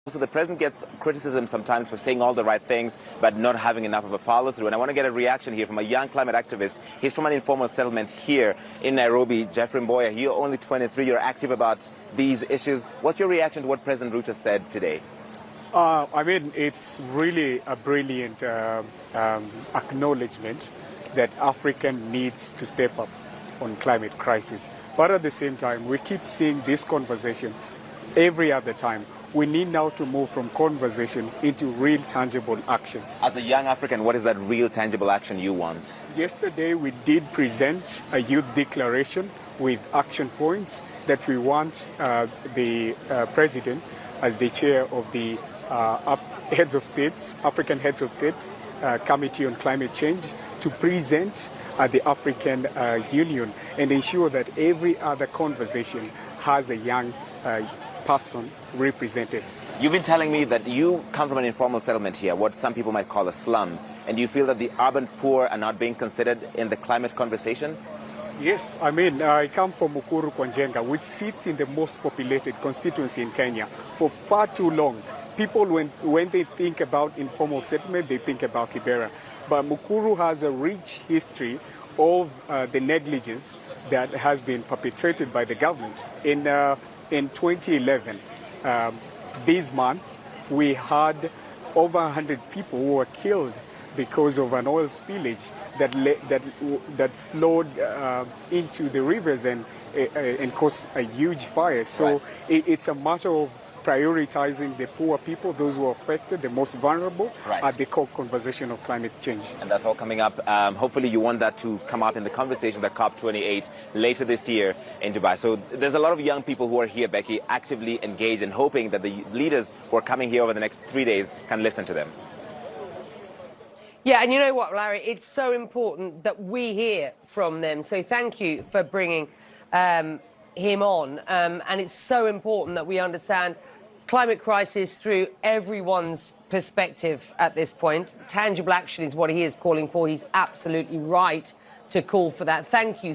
So the president gets criticism sometimes for saying all the right things, but not having enough of a follow-through. And I want to get a reaction here from a young climate activist. He's from an informal settlement here in Nairobi, Jeffrey Mboya. You're only 23. You're active about these issues. What's your reaction to what President Ruto said today? I mean, it's really a brilliant acknowledgement that Africa needs to step up on climate crisis. But at the same time, we keep seeing this conversation every other time. We need now to move from conversation into real tangible actions. As a young African, what is that real tangible action you want? Yesterday, we did present a youth declaration with action points that we want the president, as the chair of the heads of states, African heads of state committee on climate change, to present at the African Union and ensure that every other conversation has a young person represented. You've been telling me that you come from an informal settlement here, what some people might call a slum, and you feel that the urban poor are not being considered in the climate conversation? Yes, I mean, I come from Mukuru kwa Njenga, which sits in the most populated constituency in Kenya. For far too long, people, when they think about informal settlement, they think about Kibera. But Mukuru has a rich history of the negligence that has been perpetrated by the government. In 2011, this month, we had over 100 people who were killed because of an oil spillage that flowed into the rivers and caused a huge fire. So it's a matter of prioritizing the poor people, those who are affected, the most vulnerable, at the core conversation of climate change. And that's all coming up. Hopefully you want that to come up in the conversation at COP28 later this year in Dubai. So there's a lot of young people who are here, Becky, actively engaged and hoping that the leaders who are coming here over the next 3 days can listen to them. Yeah, and you know what, Larry? It's so important that we hear from them. So thank you for bringing him on. And it's so important that we understand climate crisis through everyone's perspective at this point. Tangible action is what he is calling for. He's absolutely right to call for that. Thank you.